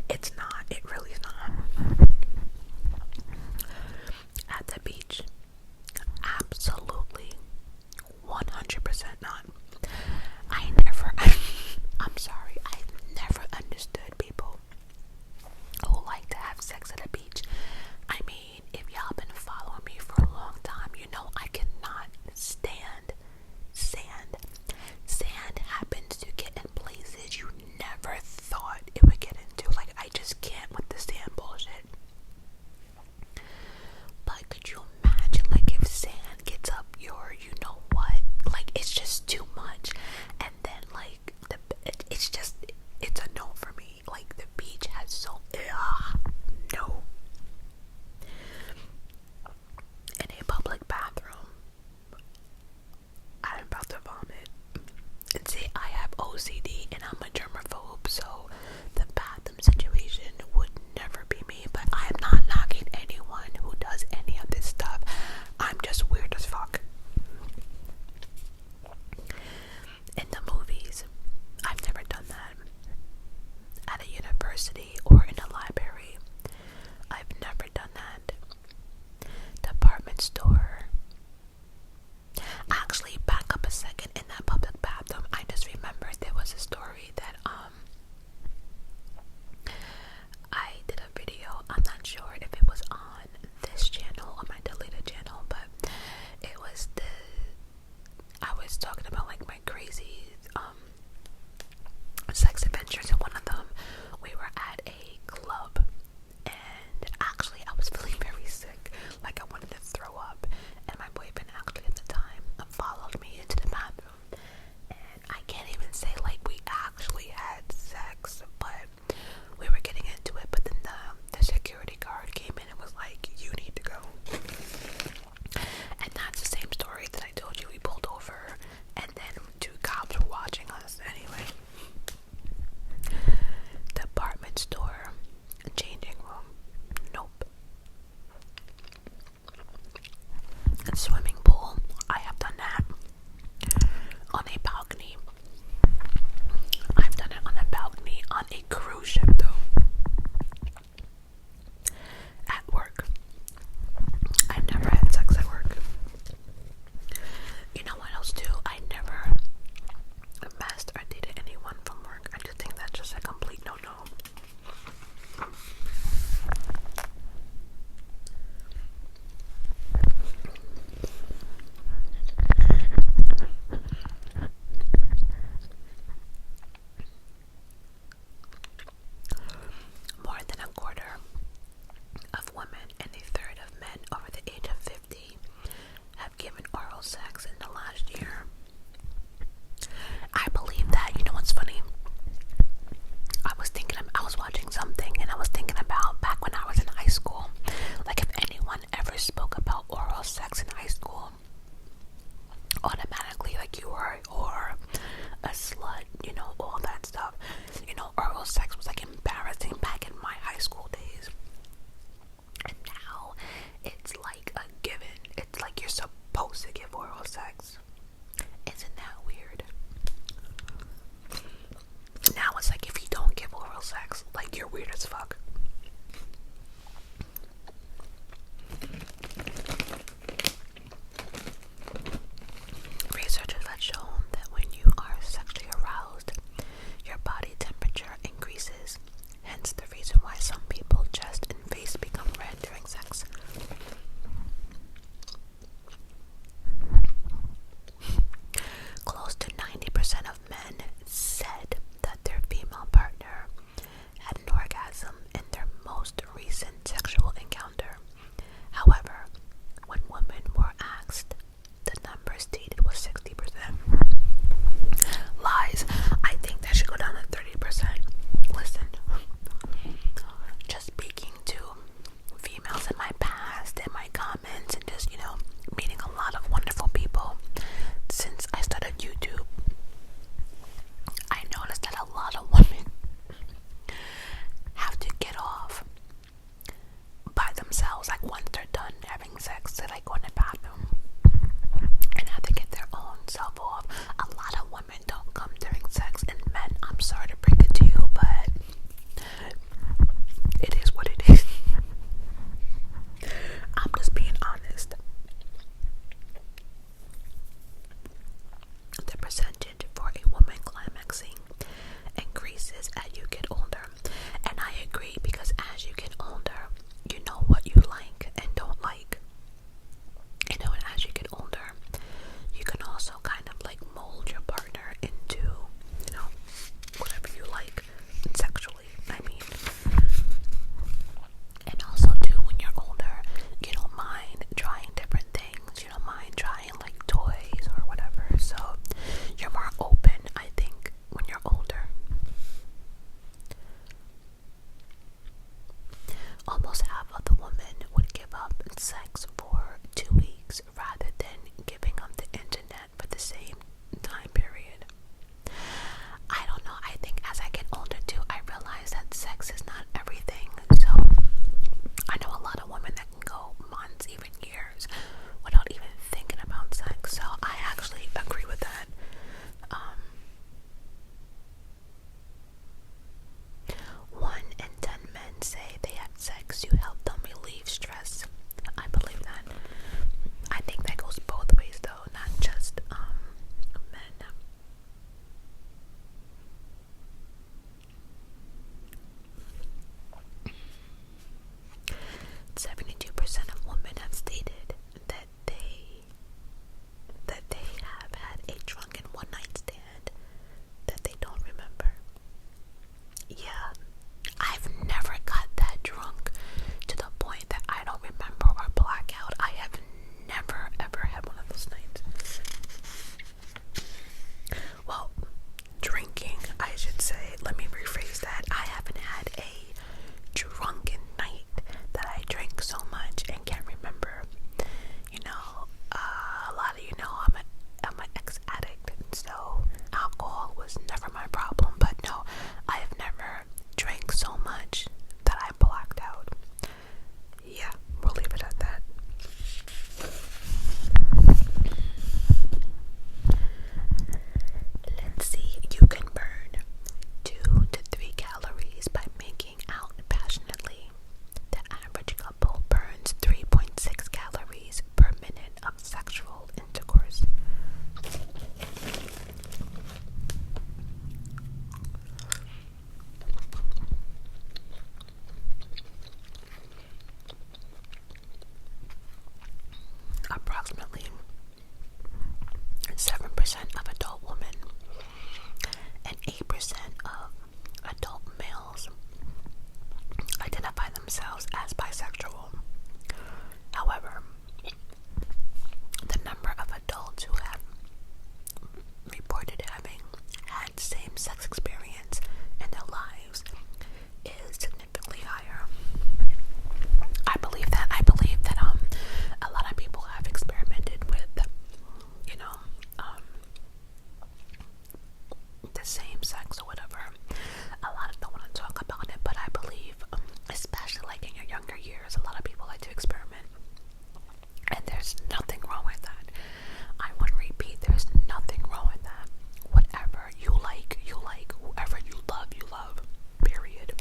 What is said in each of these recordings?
It's not. It really is not. At the beach, absolutely 100% not. I'm sorry, I never understood people who like to have sex at a beach. I mean, if y'all been following me for a long time, you know I cannot stand sand. Sand happens to get in places you never thought it would get into. Like, I just can't with the sand bullshit. But could you imagine, like, if sand gets up your, you know what? Like, it's just too much. And then, like, it's a no for me. Like, the beach has so, no. In a public bathroom, I'm about to vomit. And see, I have OCD and I'm a germaphobe, so the bathroom situation would never be me. But I am not knocking anyone who does any of this stuff. I'm just weird as fuck. In the movies, I've never done that. At a university or in a library, I've never done that. Department store. Actually, back up a second. In that public bathroom, I just remembered there was a story that I did a video. I'm not sure if it was on this channel or my deleted channel, but it was I was talking about like my crazy sex adventures. And one of them, we were at a club, and actually I was feeling very sick, like I wanted to throw up, and my boyfriend actually at the time followed me into the bathroom, and I can't even say like we actually had sex, but we were getting into it. But then the security guard came in and was like, you need to go. And that's the same story that I told you. We pulled over and then 2 cops were watching us. Anyway, department store, changing room, nope. Swimming pool, I have done that. On a balcony, I've done it on a balcony on a cruise ship though. At work, I've never had sex at work. You know what else too? I never messed or dated anyone from work. I just think that's just a complete no-no. More than a quarter of women and a third of men over the age of 50 have given oral sex in the last year. I believe that. You know what's funny? I was watching something and I was thinking about back when I was in high school. Like, if anyone ever spoke about oral sex in high school, automatically, like, you were a whore, a slut, you know, all that stuff. You know, oral sex was like embarrassing back in my high school days. And now it's like a given. It's like you're supposed to give oral sex. Isn't that weird? Now it's like if you don't give oral sex, like, you're weird as fuck. agree, because as you get older, you know what you like and don't like. You know, and as you get older, you can also kind of like mold your partner into, you know, whatever you like sexually, I mean. And also too, when you're older, you don't mind trying different things. You don't mind trying like toys or whatever. So you're more open, I think, when you're older. Almost half of the women would give up sex for 2 weeks rather than giving up the internet for the same time period. I don't know, I think as I get older too, I realize that sex is not everything. So I know a lot of women that can go months, even years, without even thinking about sex. So I actually agree with that. 1 in 10 men say they have sex to help them relieve stress. I believe that. I think that goes both ways though, not just men. 72% of women have stated that they have had a drunken one-night stand that they don't remember. Yeah, I've never got that drunk to the point that I don't remember or black out. I have never ever had one of those nights. Well, drinking, I should say. Let me rephrase that. I haven't had a drunken night that I drank so much and can't remember. You know, a lot of you know I'm an ex-addict, so alcohol was never my problem. But no, I have never drank so much that I blacked out. Yeah, we'll leave it at that. Let's see, you can burn 2 to 3 calories by making out passionately. The average couple burns 3.6 calories per minute of sexual intercourse. Approximately 7% of adult women and 8% of adult males identify themselves as bisexual. However, the number of adults who have reported having had same-sex experience in their lives is significantly higher. I believe that a lot of people have experimented with, you know, the same sex or whatever. A lot of them want to talk about it, but I believe, especially like in your younger years, a lot of people like to experiment, and there's nothing wrong with that. I want to repeat, there's nothing wrong with that. Whatever you like, you like. Whoever you love, period.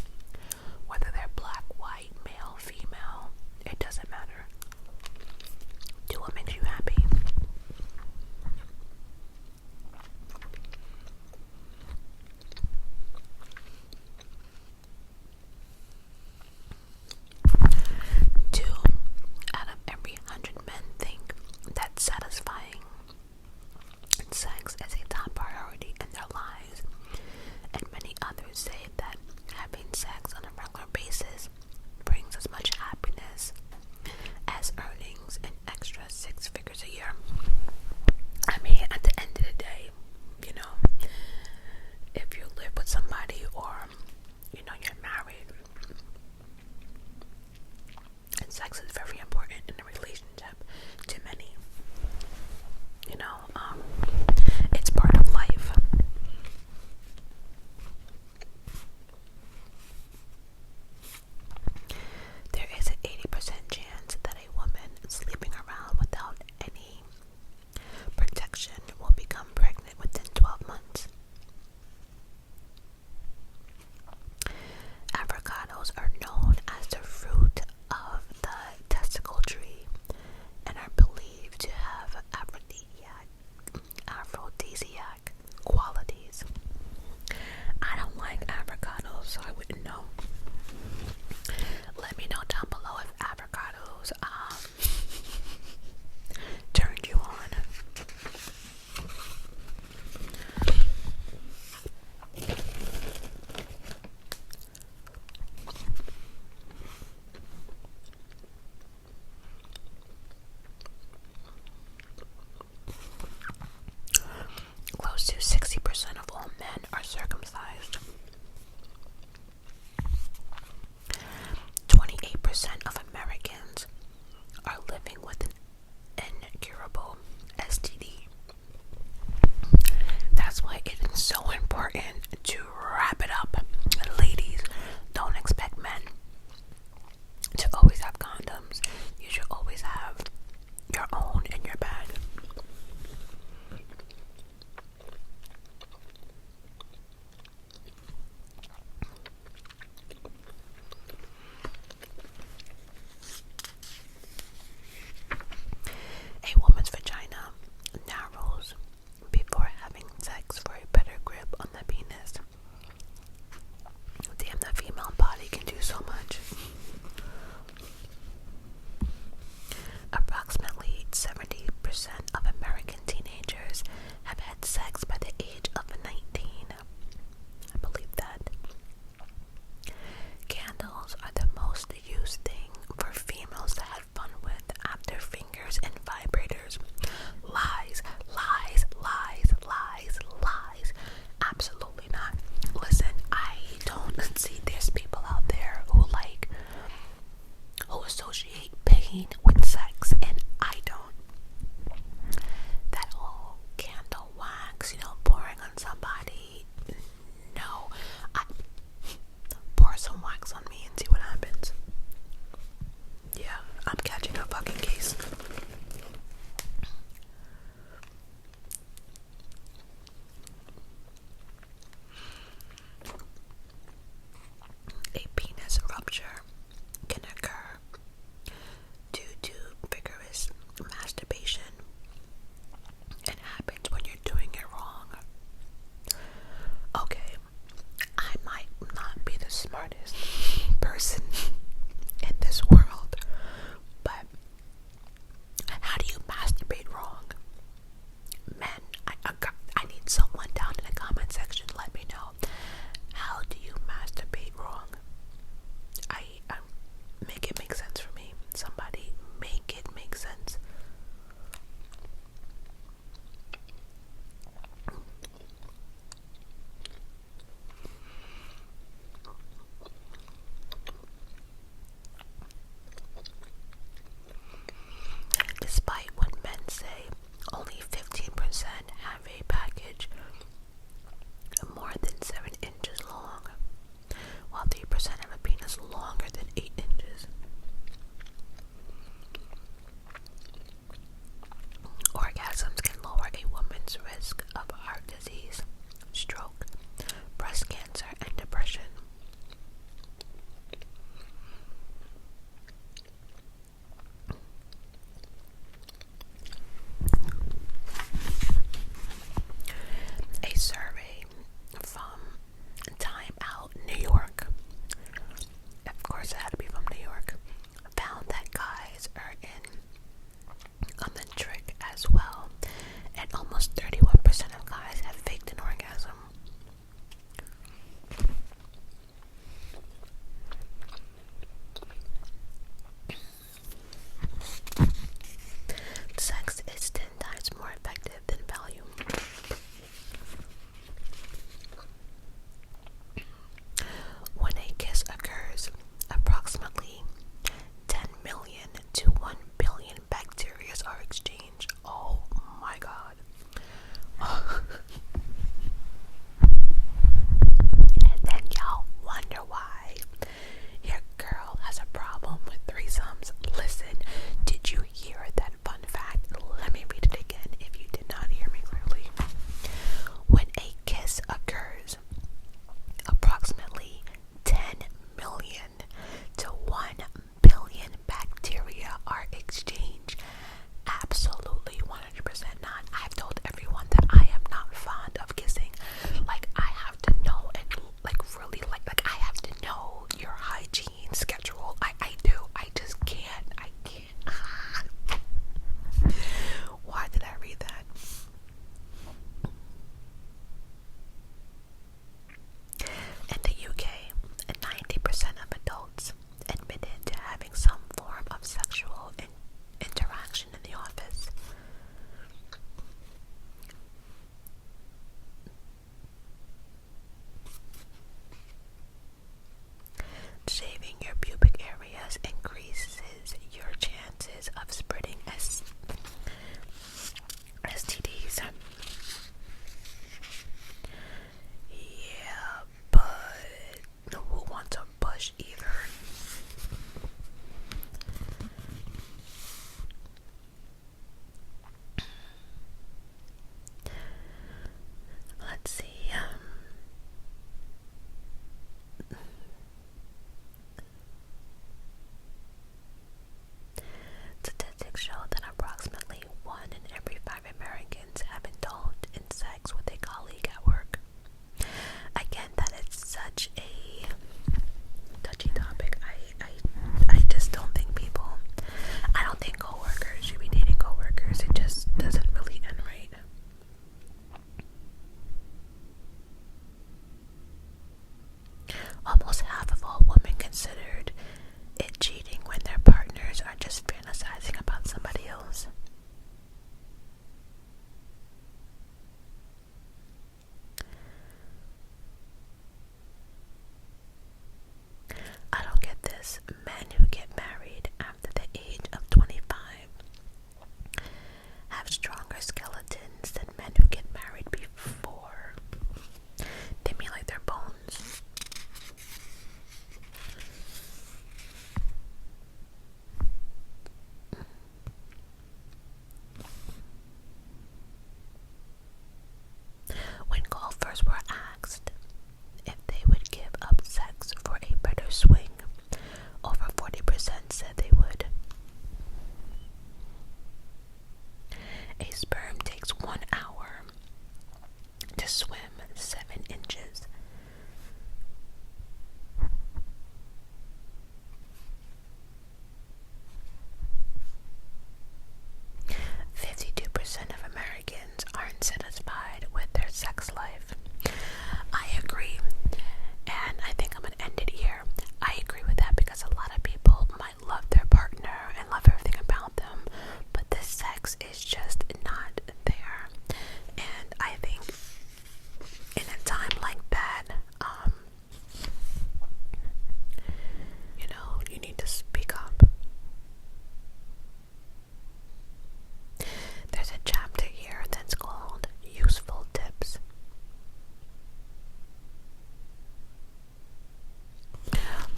Whether they're black, white, male, female, it doesn't matter. Do what makes you happy. Two out of every 100 men think that satisfying sex is a top priority in their lives, and many others say that having sex on a regular basis brings as much happiness as earnings an extra 6 figures a year. I mean, at the end of the day, you know, if you live with somebody or, you know, you're married, and sex is very important in a relationship to many. You know, it's part of life. There is an 80% chance that a woman sleeping around without any protection will become pregnant within 12 months. Avocados are known as the fruit of the testicle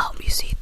Oh, you see